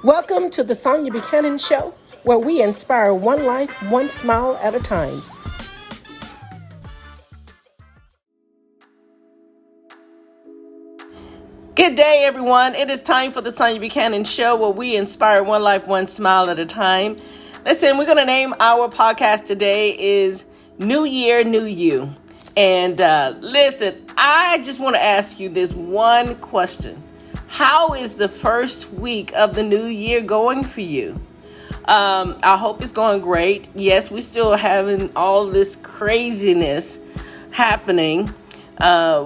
Welcome to the Sonia Buchanan Show, where we inspire one life, one smile at a time. Good day, everyone. It is time for the Sonia Buchanan Show, where we inspire one life, one smile at a time. Listen, we're going to name our podcast today is New Year, New You. And listen, I just want to ask you this one question. How is the first week of the new year going for you? I hope it's going great. Yes, we're still having all this craziness happening I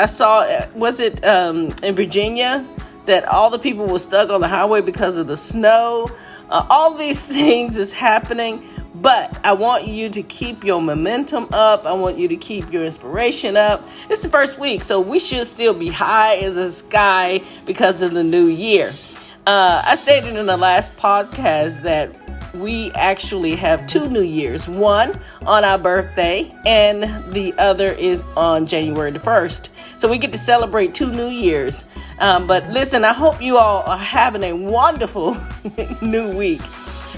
saw, was it in Virginia, that all the people were stuck on the highway because of the snow. All these things is happening, but I want you to keep your momentum up. I want you to keep your inspiration up. It's the first week, so we should still be high as the sky because of the new year. I stated in the last podcast that we actually have 2 New Years, one on our birthday and the other is on January the 1st. So we get to celebrate 2 New Years. But listen, I hope you all are having a wonderful new week.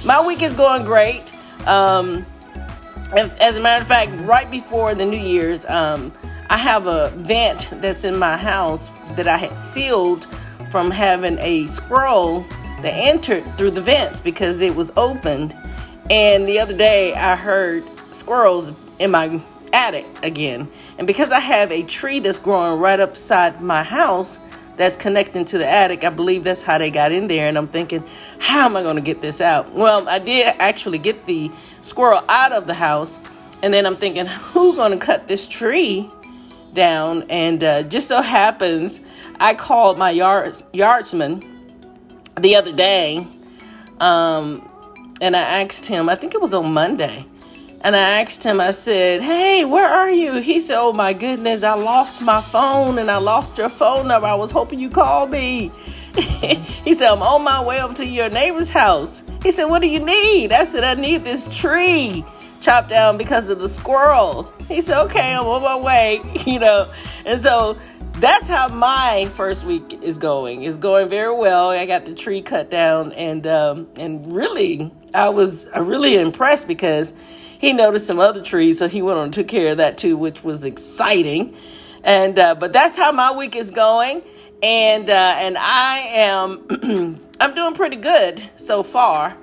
My week is going great. As a matter of fact, right before the New Year's, I have a vent that's in my house that I had sealed from having a squirrel that entered through the vents because it was opened. And the other day I heard squirrels in my attic again. And because I have a tree that's growing right upside my house that's connecting to the attic, I believe that's how they got in there. And I'm thinking, how am I going to get this out? Well, I did actually get the squirrel out of the house. And then I'm thinking, who's going to cut this tree down? And just so happens, I called my yardsman the other day, and I asked him, I think it was on Monday, and I asked him, I said, hey, where are you? He said, oh my goodness, I lost my phone and I lost your phone number. I was hoping you called me. He said, I'm on my way over to your neighbor's house. He said, what do you need? I said, I need this tree chopped down because of the squirrel. He said, okay, I'm on my way, and so that's how my first week is going. It's going very well. I got the tree cut down, and really, I was really impressed because he noticed some other trees, so he went on and took care of that too, which was exciting. And but that's how my week is going, and I am I'm doing pretty good so far.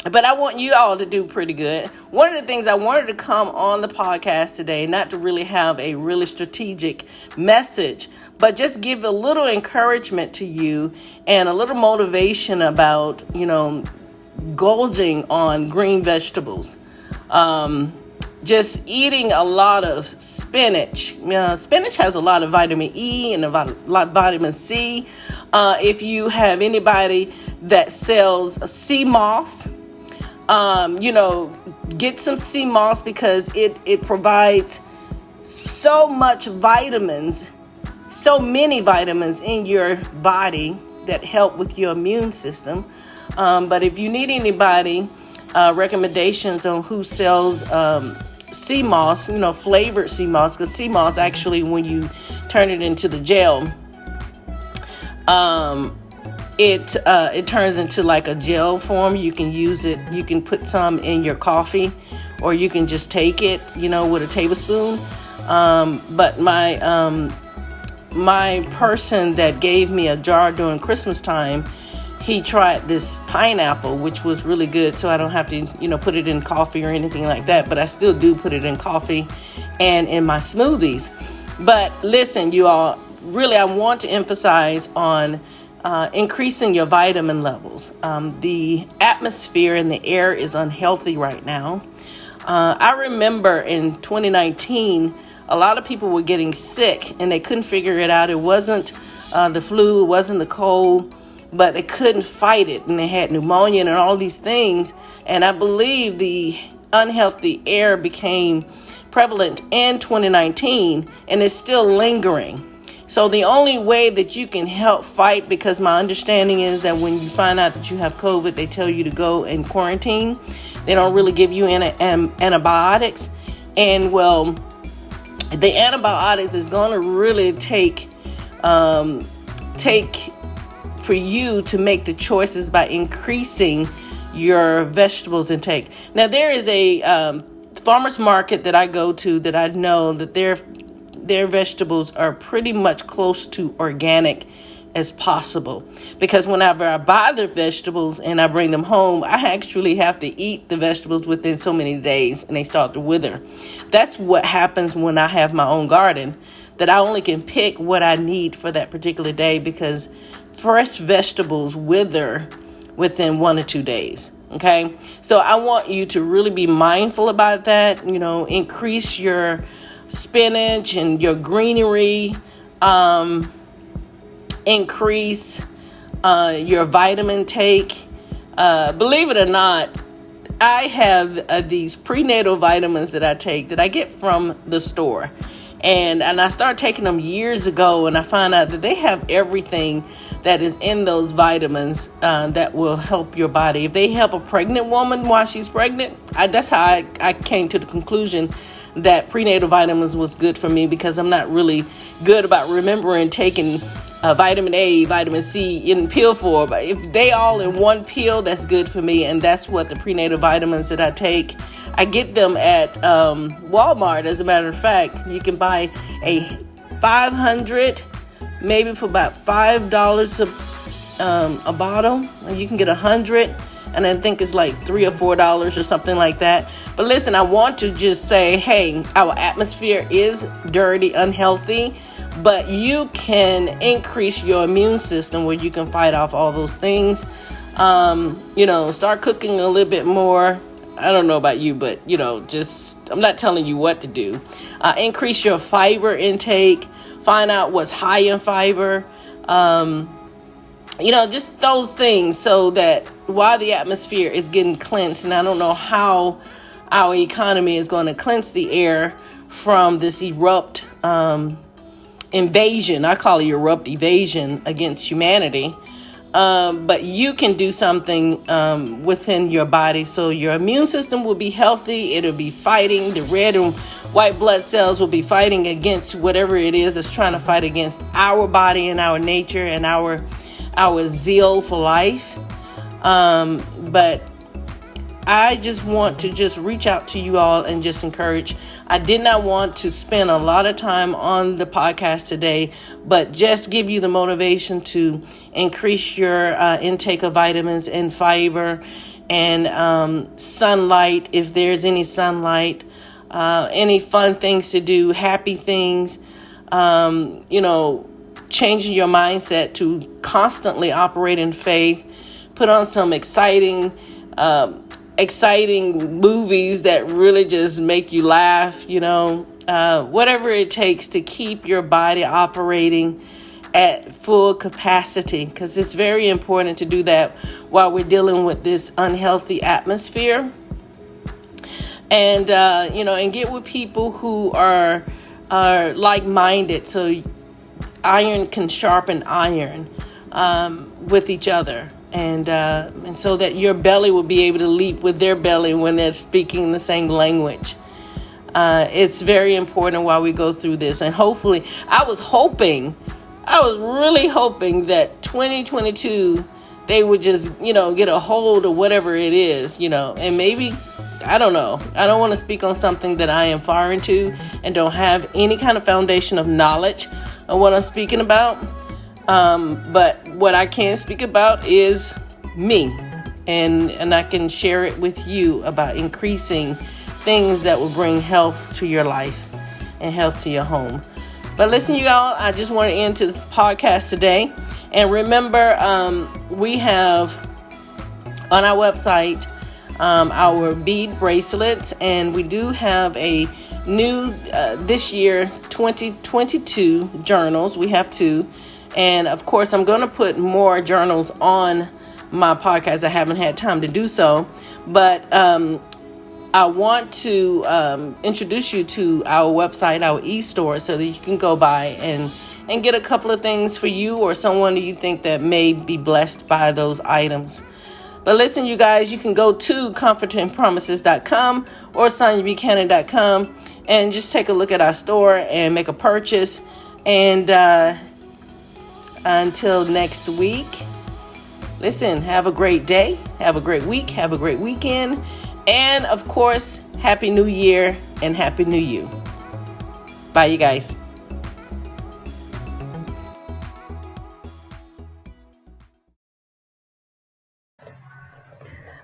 But I want you all to do pretty good. One of the things I wanted to come on the podcast today, not to really have a really strategic message, but just give a little encouragement to you and a little motivation about, gorging on green vegetables. Just eating a lot of spinach. Spinach has a lot of vitamin E and a lot of vitamin C. If you have anybody that sells sea moss, get some sea moss because it provides so many vitamins in your body that help with your immune system. But if you need anybody, recommendations on who sells sea moss, flavored sea moss, because sea moss actually, when you turn it into the gel, it turns into like a gel form. You can use it. You can put some in your coffee, or you can just take it, with a tablespoon. But my person that gave me a jar during Christmas time, he tried this pineapple, which was really good. So I don't have to, put it in coffee or anything like that. But I still do put it in coffee and in my smoothies. But listen, you all, really, I want to emphasize on increasing your vitamin levels. The atmosphere and the air is unhealthy right now. I remember in 2019, a lot of people were getting sick and they couldn't figure it out. It wasn't the flu, it wasn't the cold, but they couldn't fight it. And they had pneumonia and all these things. And I believe the unhealthy air became prevalent in 2019 and it's still lingering. So the only way that you can help fight, because my understanding is that when you find out that you have COVID, they tell you to go in quarantine. They don't really give you antibiotics. And well, the antibiotics is going to really take take for you to make the choices by increasing your vegetables intake. Now, there is a farmer's market that I go to that I know that their vegetables are pretty much close to organic as possible, because whenever I buy their vegetables and I bring them home, I actually have to eat the vegetables within so many days and they start to wither. That's what happens when I have my own garden, that I only can pick what I need for that particular day, because fresh vegetables wither within 1 or 2 days. Okay, so I want you to really be mindful about that. Increase your spinach and your greenery. Increase your vitamin take. Believe it or not, I have these prenatal vitamins that I take that I get from the store. And I started taking them years ago, and I found out that they have everything that is in those vitamins that will help your body. If they help a pregnant woman while she's pregnant, that's how I came to the conclusion that prenatal vitamins was good for me, because I'm not really good about remembering taking vitamin A, vitamin C in pill form. But if they all in one pill, that's good for me. And that's what the prenatal vitamins that I take. I get them at Walmart. As a matter of fact, you can buy a 500, maybe for about $5 a bottle. And you can get 100, and I think it's like $3 or $4 or something like that. But listen, I want to just say, hey, our atmosphere is dirty, unhealthy, but you can increase your immune system where you can fight off all those things. Start cooking a little bit more. I don't know about you, but, I'm not telling you what to do. Increase your fiber intake. Find out what's high in fiber. Just those things, so that while the atmosphere is getting cleansed, and I don't know how our economy is going to cleanse the air from this erupt invasion. I call it erupt evasion against humanity. But you can do something within your body, so your immune system will be healthy. It'll be fighting. The red and white blood cells will be fighting against whatever it is that's trying to fight against our body and our nature and our zeal for life. But I just want to just reach out to you all and just encourage. I did not want to spend a lot of time on the podcast today, but just give you the motivation to increase your intake of vitamins and fiber and sunlight, if there's any sunlight, any fun things to do, happy things, changing your mindset to constantly operate in faith. Put on some exciting movies that really just make you laugh, whatever it takes to keep your body operating at full capacity, because it's very important to do that while we're dealing with this unhealthy atmosphere. And, and get with people who are like-minded, so iron can sharpen iron with each other. And so that your belly will be able to leap with their belly when they're speaking the same language. It's very important while we go through this. And hopefully, I was really hoping that 2022, they would just, get a hold of whatever it is, and maybe, I don't know. I don't want to speak on something that I am foreign to and don't have any kind of foundation of knowledge on what I'm speaking about. But what I can speak about is me, and I can share it with you about increasing things that will bring health to your life and health to your home. But listen, you all, I just want to end the podcast today. And remember, we have on our website our bead bracelets, and we do have a new this year 2022 journals. We have 2. And of course, I'm going to put more journals on my podcast. I haven't had time to do so, but I want to introduce you to our website, our e-store, so that you can go by and get a couple of things for you or someone that you think that may be blessed by those items. But listen, you guys, you can go to comfortingpromises.com or SoniaBuchanan.com and just take a look at our store and make a purchase. And until next week, listen, have a great day, have a great week, have a great weekend, and of course, Happy New Year and Happy New You. Bye, you guys.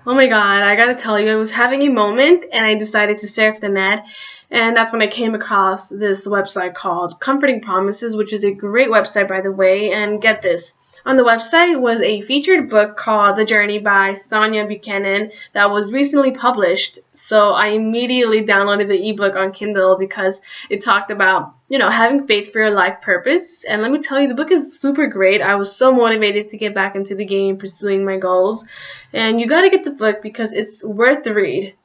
Oh my God, I gotta tell you, I was having a moment and I decided to surf the net. And that's when I came across this website called Comforting Promises, which is a great website, by the way. And get this. On the website was a featured book called The Journey by Sonia Buchanan that was recently published. So I immediately downloaded the ebook on Kindle because it talked about, having faith for your life purpose. And let me tell you, the book is super great. I was so motivated to get back into the game, pursuing my goals. And you got to get the book because it's worth the read.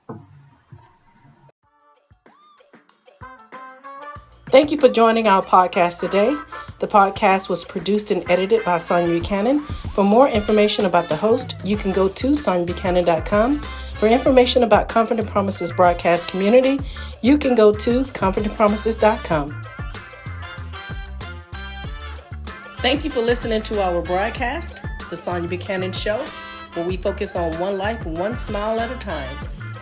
Thank you for joining our podcast today. The podcast was produced and edited by Sonia Buchanan. For more information about the host, you can go to soniabuchanan.com. For information about Comforting Promises broadcast community, you can go to comfortingpromises.com. Thank you for listening to our broadcast, The Sonia Buchanan Show, where we focus on one life, one smile at a time.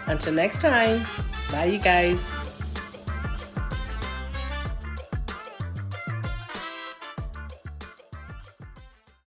Until next time, bye you guys.